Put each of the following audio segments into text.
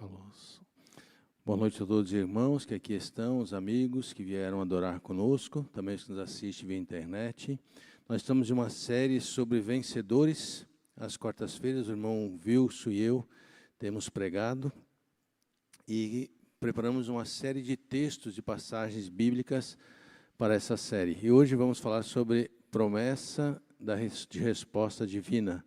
Alô. Boa noite a todos os irmãos que aqui estão, os amigos que vieram adorar conosco, também os que nos assistem via internet. Nós estamos em uma série sobre vencedores. Às quartas-feiras, o irmão Wilson e eu temos pregado e preparamos uma série de textos e passagens bíblicas para essa série. E hoje vamos falar sobre promessa de resposta divina.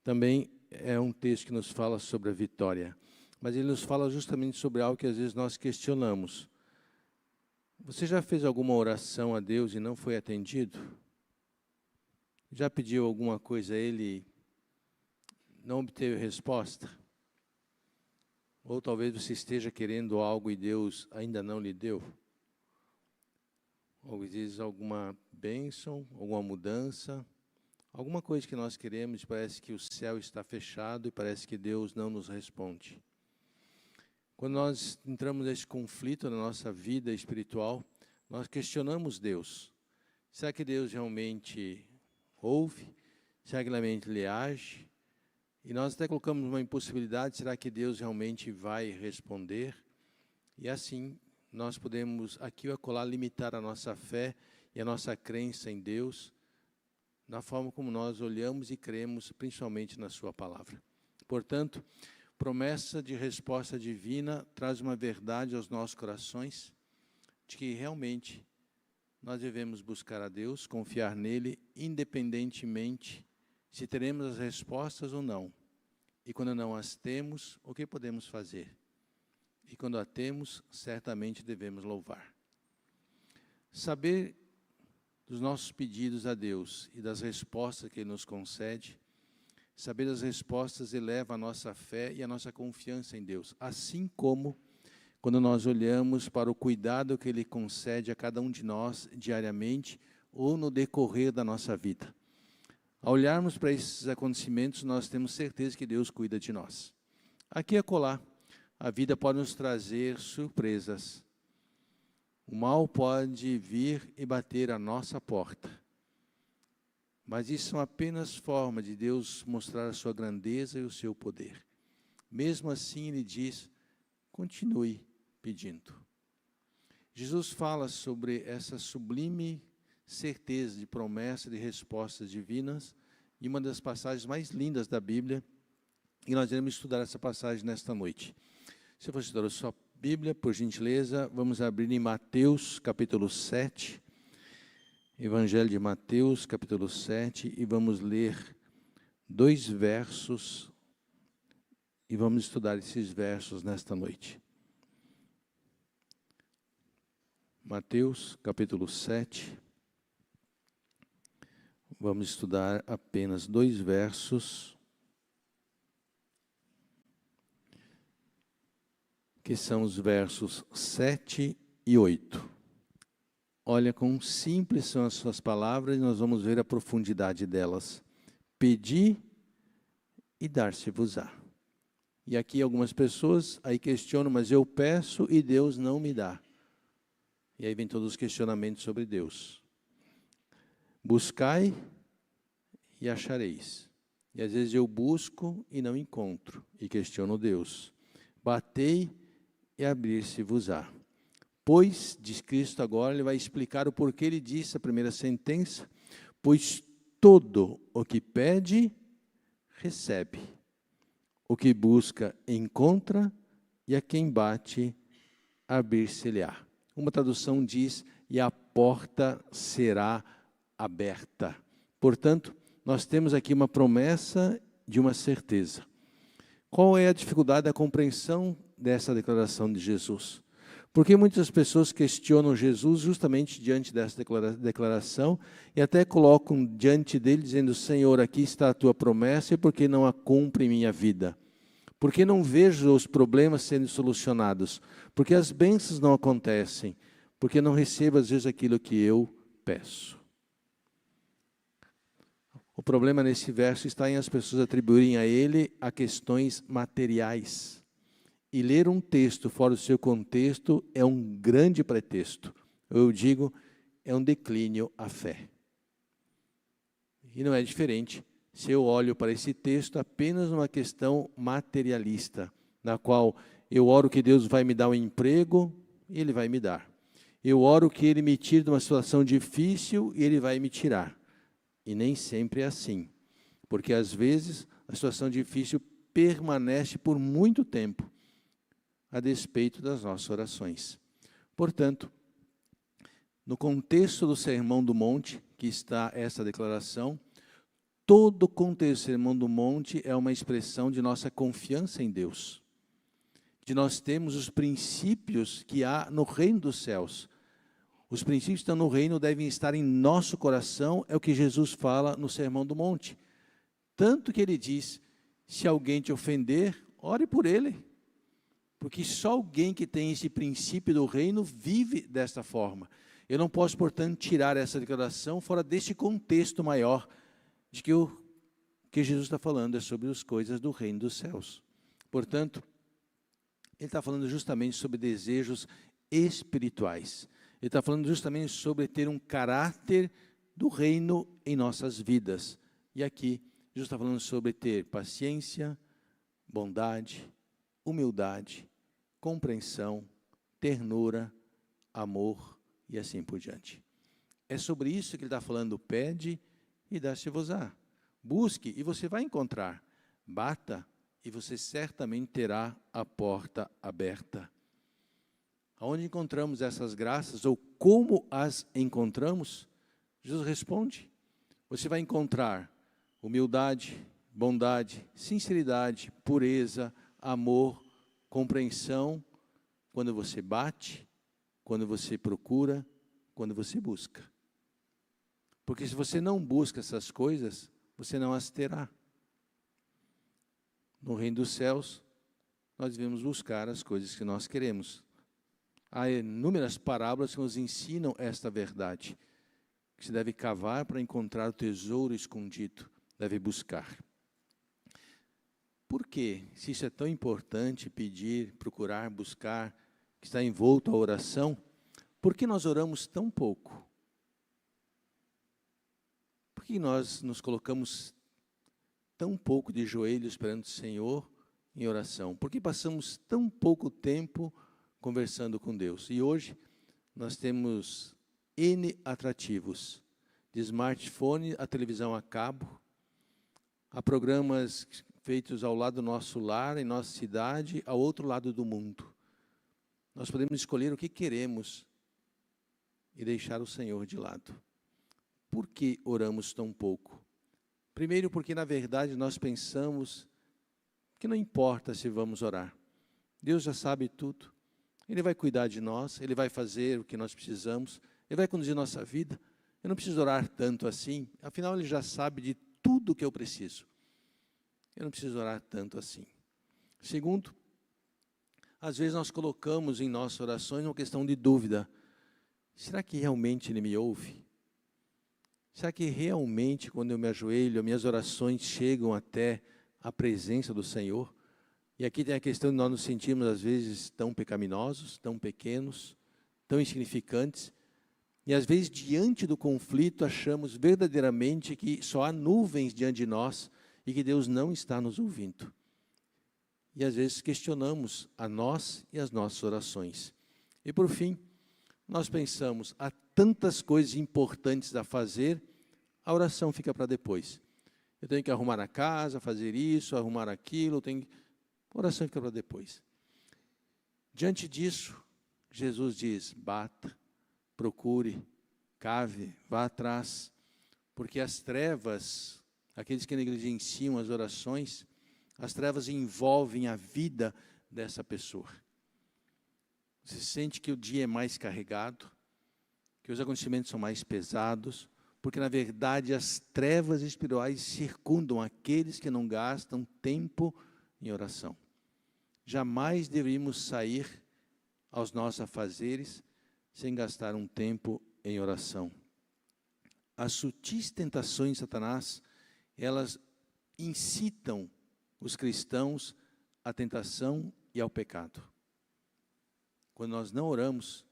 Também é um texto que nos fala sobre a vitória. Mas ele nos fala justamente sobre algo que às vezes nós questionamos. Você já fez alguma oração a Deus e não foi atendido? Já pediu alguma coisa a Ele e não obteve resposta? Ou talvez você esteja querendo algo e Deus ainda não lhe deu? Ou às vezes alguma bênção, alguma mudança, alguma coisa que nós queremos e parece que o céu está fechado e parece que Deus não nos responde. Quando nós entramos nesse conflito na nossa vida espiritual, nós questionamos Deus. Será que Deus realmente ouve? Será que realmente Ele age? E nós até colocamos uma impossibilidade, será que Deus realmente vai responder? E assim, nós podemos aqui ou acolá limitar a nossa fé e a nossa crença em Deus, na forma como nós olhamos e cremos, principalmente na Sua palavra. Portanto, promessa de resposta divina traz uma verdade aos nossos corações, de que realmente nós devemos buscar a Deus, confiar nele, independentemente se teremos as respostas ou não. E quando não as temos, o que podemos fazer? E quando a temos, certamente devemos louvar. Saber dos nossos pedidos a Deus e das respostas que Ele nos concede, saber as respostas eleva a nossa fé e a nossa confiança em Deus. Assim como quando nós olhamos para o cuidado que Ele concede a cada um de nós diariamente ou no decorrer da nossa vida. Ao olharmos para esses acontecimentos, nós temos certeza que Deus cuida de nós. Aqui e acolá, a vida pode nos trazer surpresas. O mal pode vir e bater à nossa porta. Mas isso são apenas formas de Deus mostrar a sua grandeza e o seu poder. Mesmo assim, Ele diz, continue pedindo. Jesus fala sobre essa sublime certeza de promessa de respostas divinas, em uma das passagens mais lindas da Bíblia, e nós iremos estudar essa passagem nesta noite. Se você estudar a sua Bíblia, por gentileza, vamos abrir em Mateus, capítulo 7, Evangelho de Mateus, capítulo 7, e vamos ler 2 versos, e vamos estudar esses versos nesta noite. Mateus, capítulo 7, vamos estudar apenas 2 versos, que são os versos 7 e 8. Olha, quão simples são as suas palavras, e nós vamos ver a profundidade delas. Pedi e dar-se-vos-á. E aqui algumas pessoas aí questionam, mas eu peço e Deus não me dá. E aí vem todos os questionamentos sobre Deus. Buscai e achareis. E às vezes eu busco e não encontro, e questiono Deus. Batei e abrir-se-vos-á. Pois, diz Cristo agora, Ele vai explicar o porquê Ele disse a primeira sentença, pois todo o que pede, recebe. O que busca, encontra, e a quem bate, abrir-se-lhe-á. Uma tradução diz, e a porta será aberta. Portanto, nós temos aqui uma promessa de uma certeza. Qual é a dificuldade da compreensão dessa declaração de Jesus? Porque muitas pessoas questionam Jesus justamente diante dessa declaração e até colocam diante dele dizendo, Senhor, aqui está a tua promessa e por que não a cumpre em minha vida? Por que não vejo os problemas sendo solucionados? Porque as bênçãos não acontecem? Porque não recebo às vezes aquilo que eu peço? O problema nesse verso está em as pessoas atribuírem a ele a questões materiais. E ler um texto fora do seu contexto é um grande pretexto. Eu digo, é um declínio à fé. E não é diferente se eu olho para esse texto apenas numa questão materialista, na qual eu oro que Deus vai me dar um emprego, e Ele vai me dar. Eu oro que Ele me tire de uma situação difícil, e Ele vai me tirar. E nem sempre é assim, porque às vezes a situação difícil permanece por muito tempo, a despeito das nossas orações. Portanto, no contexto do Sermão do Monte, que está essa declaração, todo o contexto do Sermão do Monte é uma expressão de nossa confiança em Deus, de nós termos os princípios que há no reino dos céus. Os princípios que estão no reino devem estar em nosso coração, é o que Jesus fala no Sermão do Monte. Tanto que ele diz, se alguém te ofender, ore por ele. Porque só alguém que tem esse princípio do reino vive desta forma. Eu não posso, portanto, tirar essa declaração fora deste contexto maior, de que o que Jesus está falando é sobre as coisas do reino dos céus. Portanto, ele está falando justamente sobre desejos espirituais. Ele está falando justamente sobre ter um caráter do reino em nossas vidas. E aqui, Jesus está falando sobre ter paciência, bondade, humildade, compreensão, ternura, amor e assim por diante. É sobre isso que ele está falando, pede e dá-se-vos-á. Busque e você vai encontrar. Bata e você certamente terá a porta aberta. Aonde encontramos essas graças, ou como as encontramos? Jesus responde, você vai encontrar humildade, bondade, sinceridade, pureza, amor, compreensão, quando você bate, quando você procura, quando você busca. Porque se você não busca essas coisas, você não as terá. No reino dos céus, nós devemos buscar as coisas que nós queremos. Há inúmeras parábolas que nos ensinam esta verdade, que se deve cavar para encontrar o tesouro escondido, deve buscar. Por quê? Se isso é tão importante, pedir, procurar, buscar, que está envolto a oração, por que nós oramos tão pouco? Por que nós nos colocamos tão pouco de joelhos perante o Senhor em oração? Por que passamos tão pouco tempo conversando com Deus? E hoje nós temos N atrativos, de smartphone a televisão a cabo, há programas feitos ao lado do nosso lar, em nossa cidade, ao outro lado do mundo. Nós podemos escolher o que queremos e deixar o Senhor de lado. Por que oramos tão pouco? Primeiro, porque na verdade nós pensamos que não importa se vamos orar. Deus já sabe tudo. Ele vai cuidar de nós, Ele vai fazer o que nós precisamos, Ele vai conduzir nossa vida. Eu não preciso orar tanto assim, afinal Ele já sabe de tudo o que eu preciso. Eu não preciso orar tanto assim. Segundo, às vezes nós colocamos em nossas orações uma questão de dúvida. Será que realmente Ele me ouve? Será que realmente, quando eu me ajoelho, minhas orações chegam até a presença do Senhor? E aqui tem a questão de nós nos sentirmos, às vezes, tão pecaminosos, tão pequenos, tão insignificantes. E, às vezes, diante do conflito, achamos verdadeiramente que só há nuvens diante de nós e que Deus não está nos ouvindo. E, às vezes, questionamos a nós e as nossas orações. E, por fim, nós pensamos, há tantas coisas importantes a fazer, a oração fica para depois. Eu tenho que arrumar a casa, fazer isso, arrumar aquilo, a oração fica para depois. Diante disso, Jesus diz, bata, procure, cave, vá atrás, porque as trevas, aqueles que negligenciam as orações, as trevas envolvem a vida dessa pessoa. Você sente que o dia é mais carregado, que os acontecimentos são mais pesados, porque, na verdade, as trevas espirituais circundam aqueles que não gastam tempo em oração. Jamais deveríamos sair aos nossos afazeres sem gastar um tempo em oração. As sutis tentações de Satanás, elas incitam os cristãos à tentação e ao pecado. Quando nós não oramos,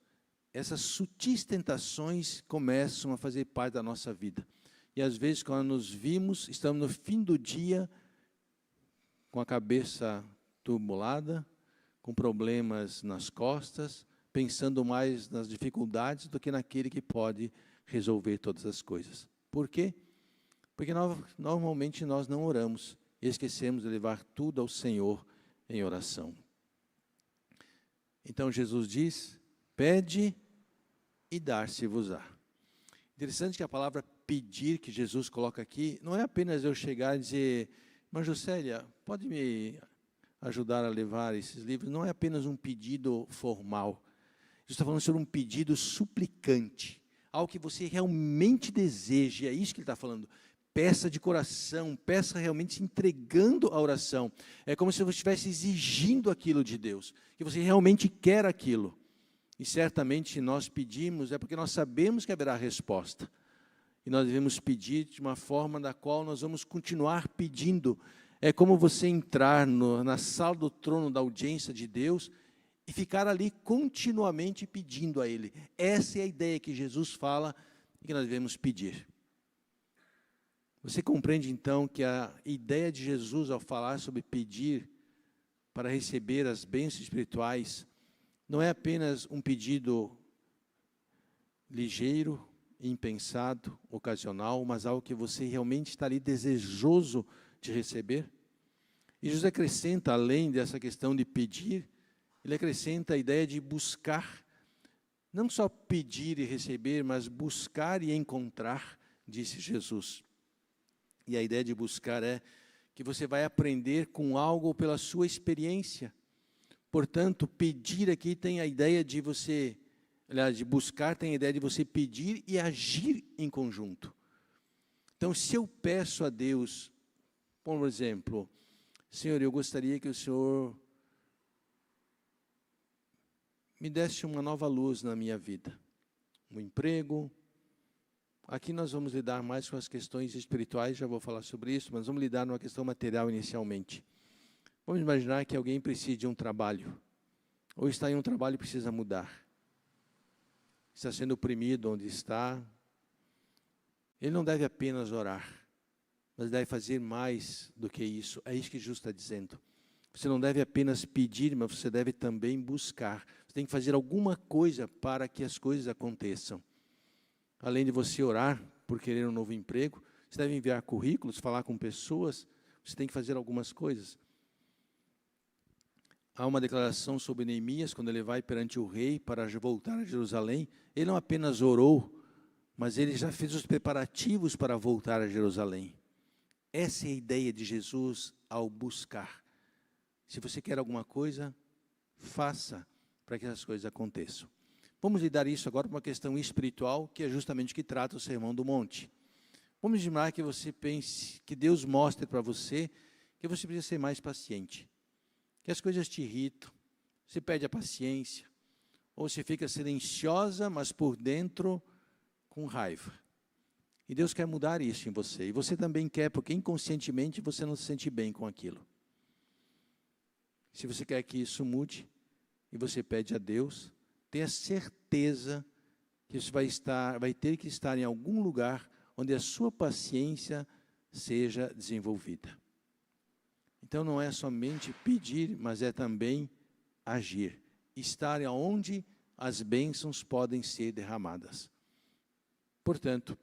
essas sutis tentações começam a fazer parte da nossa vida. E às vezes, quando nos vimos, estamos no fim do dia, com a cabeça turbulada, com problemas nas costas, pensando mais nas dificuldades do que naquele que pode resolver todas as coisas. Por quê? Porque normalmente nós não oramos e esquecemos de levar tudo ao Senhor em oração. Então Jesus diz, pede e dar-se-vos-á. Interessante que a palavra pedir que Jesus coloca aqui, não é apenas eu chegar e dizer, irmã Juscelia, pode me ajudar a levar esses livros? Não é apenas um pedido formal. Jesus está falando sobre um pedido suplicante, algo que você realmente deseja, é isso que ele está falando. Peça de coração, peça realmente se entregando à oração. É como se você estivesse exigindo aquilo de Deus, que você realmente quer aquilo. E certamente se nós pedimos, é porque nós sabemos que haverá resposta. E nós devemos pedir de uma forma da qual nós vamos continuar pedindo. É como você entrar na sala do trono da audiência de Deus e ficar ali continuamente pedindo a Ele. Essa é a ideia que Jesus fala e que nós devemos pedir. Você compreende então que a ideia de Jesus ao falar sobre pedir para receber as bênçãos espirituais não é apenas um pedido ligeiro, impensado, ocasional, mas algo que você realmente está ali desejoso de receber? E Jesus acrescenta, além dessa questão de pedir, ele acrescenta a ideia de buscar, não só pedir e receber, mas buscar e encontrar, disse Jesus. E a ideia de buscar é que você vai aprender com algo pela sua experiência. Portanto, pedir aqui tem a ideia de você, aliás, de buscar tem a ideia de você pedir e agir em conjunto. Então, se eu peço a Deus, por exemplo, Senhor, eu gostaria que o Senhor me desse uma nova luz na minha vida, um emprego. Aqui nós vamos lidar mais com as questões espirituais, já vou falar sobre isso, mas vamos lidar numa questão material inicialmente. Vamos imaginar que alguém precisa de um trabalho, ou está em um trabalho e precisa mudar. Está sendo oprimido onde está. Ele não deve apenas orar, mas deve fazer mais do que isso. É isso que Jesus está dizendo. Você não deve apenas pedir, mas você deve também buscar. Você tem que fazer alguma coisa para que as coisas aconteçam. Além de você orar por querer um novo emprego, você deve enviar currículos, falar com pessoas, você tem que fazer algumas coisas. Há uma declaração sobre Neemias, quando ele vai perante o rei para voltar a Jerusalém. Ele não apenas orou, mas ele já fez os preparativos para voltar a Jerusalém. Essa é a ideia de Jesus ao buscar. Se você quer alguma coisa, faça para que as coisas aconteçam. Vamos lidar isso agora com uma questão espiritual, que é justamente o que trata o Sermão do Monte. Vamos imaginar que você pense, que Deus mostre para você que você precisa ser mais paciente, que as coisas te irritam, você perde a paciência, ou você fica silenciosa, mas por dentro com raiva. E Deus quer mudar isso em você, e você também quer, porque inconscientemente você não se sente bem com aquilo. Se você quer que isso mude, e você pede a Deus, tenha certeza que isso vai ter que estar em algum lugar onde a sua paciência seja desenvolvida. Então não é somente pedir, mas é também agir. Estar onde as bênçãos podem ser derramadas. Portanto,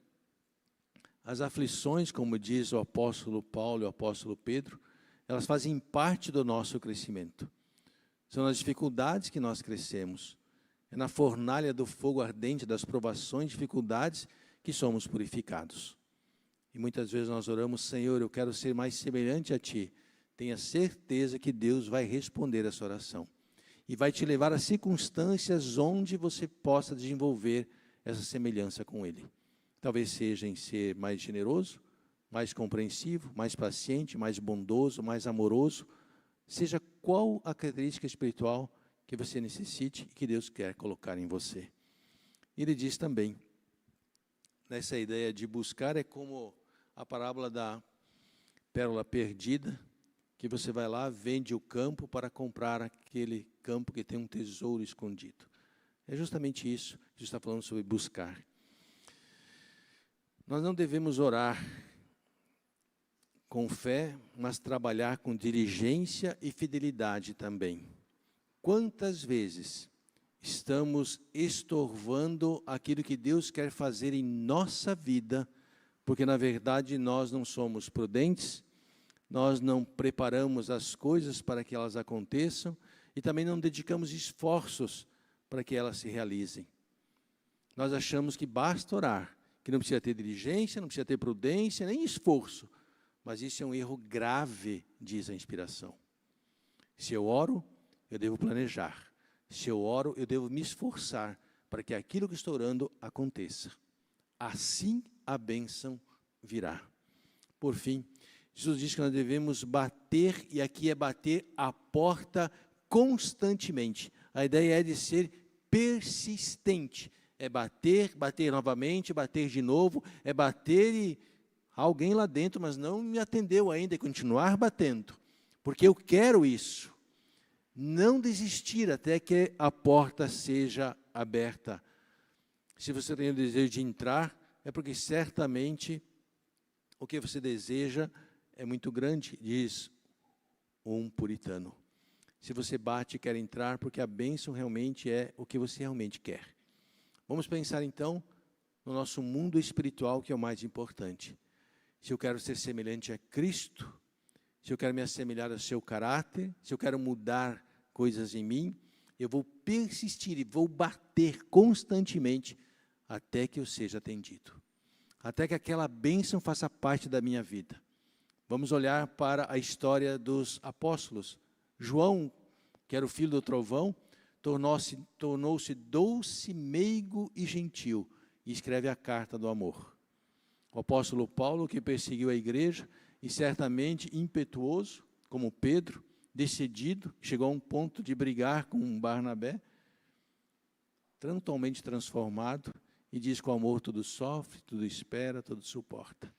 as aflições, como diz o apóstolo Paulo e o apóstolo Pedro, elas fazem parte do nosso crescimento. São as dificuldades que nós crescemos. É na fornalha do fogo ardente, das provações, dificuldades, que somos purificados. E muitas vezes nós oramos, Senhor, eu quero ser mais semelhante a Ti. Tenha certeza que Deus vai responder essa oração. E vai te levar a circunstâncias onde você possa desenvolver essa semelhança com Ele. Talvez seja em ser mais generoso, mais compreensivo, mais paciente, mais bondoso, mais amoroso. Seja qual a característica espiritual que você necessite e que Deus quer colocar em você. Ele diz também, nessa ideia de buscar, é como a parábola da pérola perdida, que você vai lá, vende o campo para comprar aquele campo que tem um tesouro escondido. É justamente isso que Jesus está falando sobre buscar. Nós não devemos orar com fé, mas trabalhar com diligência e fidelidade também. Quantas vezes estamos estorvando aquilo que Deus quer fazer em nossa vida, porque na verdade nós não somos prudentes, nós não preparamos as coisas para que elas aconteçam e também não dedicamos esforços para que elas se realizem. Nós achamos que basta orar, que não precisa ter diligência, não precisa ter prudência, nem esforço. Mas isso é um erro grave, diz a inspiração. Se eu oro, eu devo planejar. Se eu oro, eu devo me esforçar para que aquilo que estou orando aconteça. Assim a bênção virá. Por fim, Jesus diz que nós devemos bater, e aqui é bater a porta constantemente. A ideia é de ser persistente. É bater, bater novamente, bater de novo, é bater e alguém lá dentro, mas não me atendeu ainda, e continuar batendo, porque eu quero isso. Não desistir até que a porta seja aberta. Se você tem o desejo de entrar, é porque certamente o que você deseja é muito grande, diz um puritano. Se você bate e quer entrar, porque a bênção realmente é o que você realmente quer. Vamos pensar então no nosso mundo espiritual, que é o mais importante. Se eu quero ser semelhante a Cristo, se eu quero me assemelhar ao seu caráter, se eu quero mudar coisas em mim, eu vou persistir e vou bater constantemente até que eu seja atendido. Até que aquela bênção faça parte da minha vida. Vamos olhar para a história dos apóstolos. João, que era o filho do trovão, tornou-se doce, meigo e gentil, e escreve a carta do amor. O apóstolo Paulo, que perseguiu a igreja, e certamente impetuoso, como Pedro, decidido, chegou a um ponto de brigar com Barnabé, totalmente transformado, e diz que o amor tudo sofre, tudo espera, tudo suporta.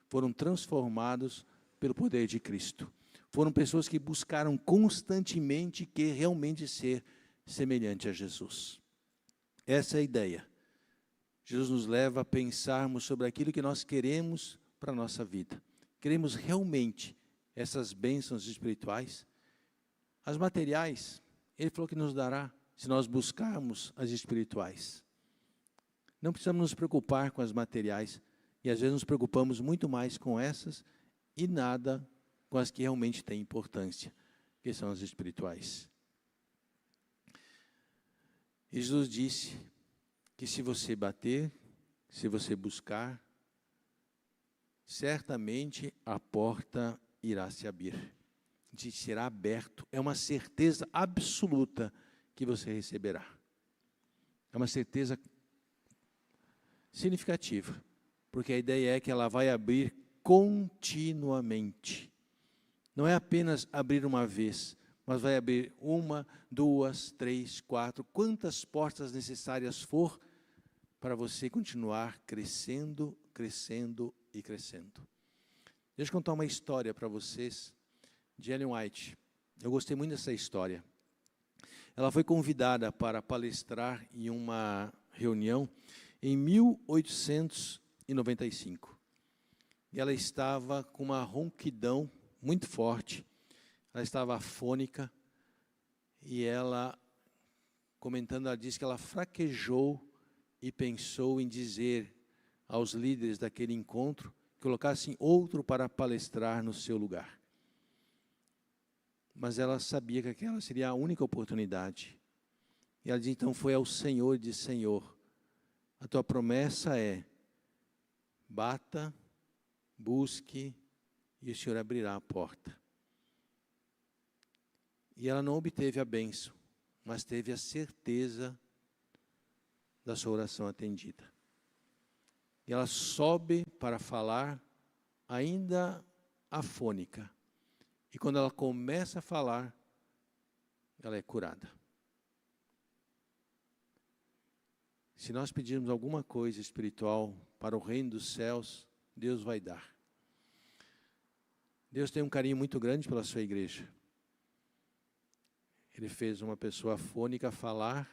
Foram transformados pelo poder de Cristo. Foram pessoas que buscaram constantemente que realmente ser semelhante a Jesus. Essa é a ideia. Jesus nos leva a pensarmos sobre aquilo que nós queremos para a nossa vida. Queremos realmente essas bênçãos espirituais? As materiais, Ele falou que nos dará, se nós buscarmos as espirituais. Não precisamos nos preocupar com as materiais, e às vezes nos preocupamos muito mais com essas e nada com as que realmente têm importância, que são as espirituais. Jesus disse que se você bater, se você buscar, certamente a porta irá se abrir. Será aberto. É uma certeza absoluta que você receberá. É uma certeza significativa, porque a ideia é que ela vai abrir continuamente. Não é apenas abrir uma vez, mas vai abrir 1, 2, 3, 4, quantas portas necessárias for para você continuar crescendo, crescendo e crescendo. Deixa eu contar uma história para vocês de Ellen White. Eu gostei muito dessa história. Ela foi convidada para palestrar em uma reunião em 1895. E ela estava com uma ronquidão muito forte. Ela estava afônica e ela, comentando, ela disse que ela fraquejou e pensou em dizer aos líderes daquele encontro que colocassem outro para palestrar no seu lugar. Mas ela sabia que aquela seria a única oportunidade. E ela disse, então foi ao Senhor e disse, Senhor, a tua promessa é, bata, busque e o Senhor abrirá a porta. E ela não obteve a bênção, mas teve a certeza da sua oração atendida. E ela sobe para falar, ainda afônica. E quando ela começa a falar, ela é curada. Se nós pedirmos alguma coisa espiritual para o reino dos céus, Deus vai dar. Deus tem um carinho muito grande pela sua igreja. Ele fez uma pessoa afônica falar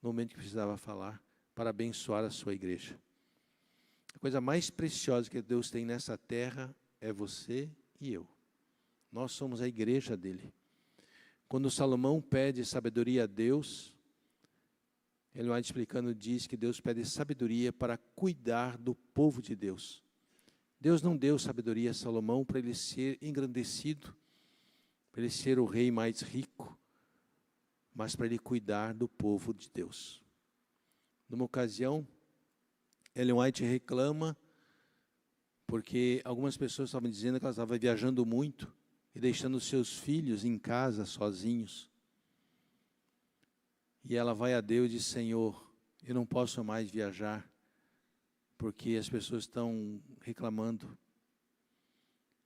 no momento que precisava falar, para abençoar a sua igreja. A coisa mais preciosa que Deus tem nessa terra é você e eu. Nós somos a igreja dele. Quando Salomão pede sabedoria a Deus, ele vai explicando, diz que Deus pede sabedoria para cuidar do povo de Deus. Deus não deu sabedoria a Salomão para ele ser engrandecido, para ele ser o rei mais rico, mas para ele cuidar do povo de Deus. Numa ocasião, Ellen White reclama, porque algumas pessoas estavam dizendo que ela estava viajando muito e deixando seus filhos em casa sozinhos. E ela vai a Deus e diz: Senhor, eu não posso mais viajar, porque as pessoas estão reclamando.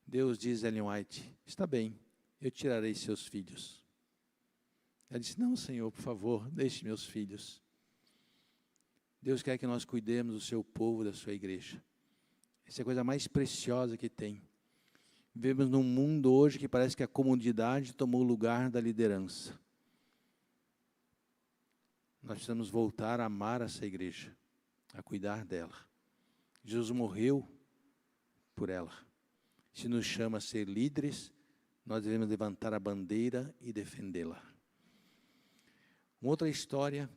Deus diz a Ellen White: está bem, eu tirarei seus filhos. Ela disse: não, Senhor, por favor, deixe meus filhos. Deus quer que nós cuidemos do seu povo, da sua igreja. Essa é a coisa mais preciosa que tem. Vivemos num mundo hoje que parece que a comodidade tomou o lugar da liderança. Nós precisamos voltar a amar essa igreja, a cuidar dela. Jesus morreu por ela. Se nos chama a ser líderes, nós devemos levantar a bandeira e defendê-la. Uma outra história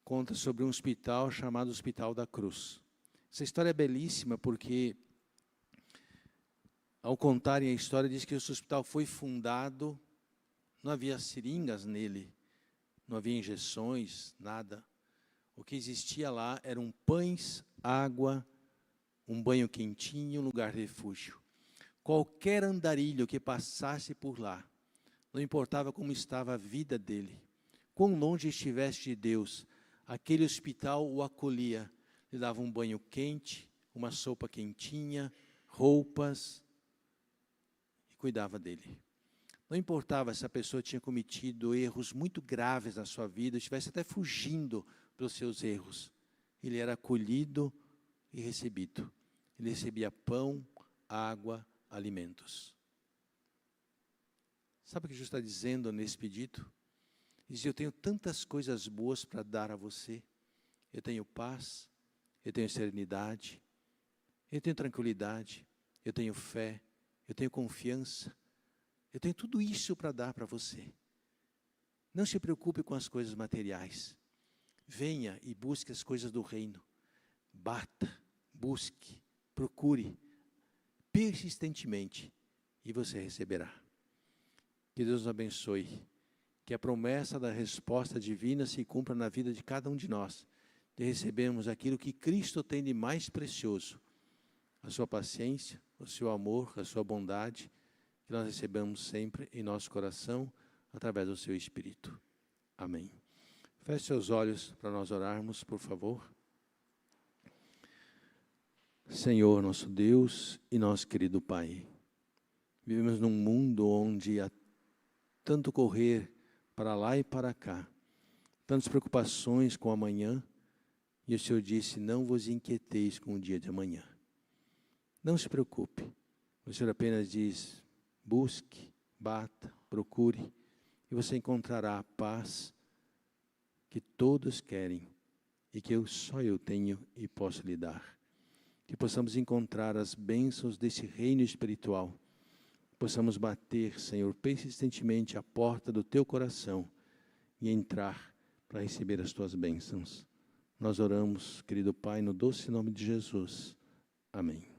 conta sobre um hospital chamado Hospital da Cruz. Essa história é belíssima porque, ao contarem a história, diz que esse hospital foi fundado, não havia seringas nele, não havia injeções, nada. O que existia lá eram pães, água, um banho quentinho, um lugar de refúgio. Qualquer andarilho que passasse por lá, não importava como estava a vida dele, quão longe estivesse de Deus, aquele hospital o acolhia, lhe dava um banho quente, uma sopa quentinha, roupas, e cuidava dele. Não importava se a pessoa tinha cometido erros muito graves na sua vida, estivesse até fugindo pelos seus erros, ele era acolhido e recebido. Ele recebia pão, água, alimentos. Sabe o que Jesus está dizendo nesse pedido? Ele diz: eu tenho tantas coisas boas para dar a você. Eu tenho paz, eu tenho serenidade, eu tenho tranquilidade, eu tenho fé, eu tenho confiança. Eu tenho tudo isso para dar para você. Não se preocupe com as coisas materiais. Venha e busque as coisas do reino. Bata, busque, procure, persistentemente, e você receberá. Que Deus nos abençoe. Que a promessa da resposta divina se cumpra na vida de cada um de nós. De recebermos aquilo que Cristo tem de mais precioso. A sua paciência, o seu amor, a sua bondade, que nós recebamos sempre em nosso coração, através do seu Espírito. Amém. Feche seus olhos para nós orarmos, por favor. Senhor, nosso Deus e nosso querido Pai, vivemos num mundo onde há tanto correr para lá e para cá, tantas preocupações com o amanhã, e o Senhor disse: não vos inquieteis com o dia de amanhã. Não se preocupe, o Senhor apenas diz: busque, bata, procure, e você encontrará a paz que todos querem e que só eu tenho e posso lhe dar. Que possamos encontrar as bênçãos desse reino espiritual. Possamos bater, Senhor, persistentemente a porta do teu coração e entrar para receber as tuas bênçãos. Nós oramos, querido Pai, no doce nome de Jesus. Amém.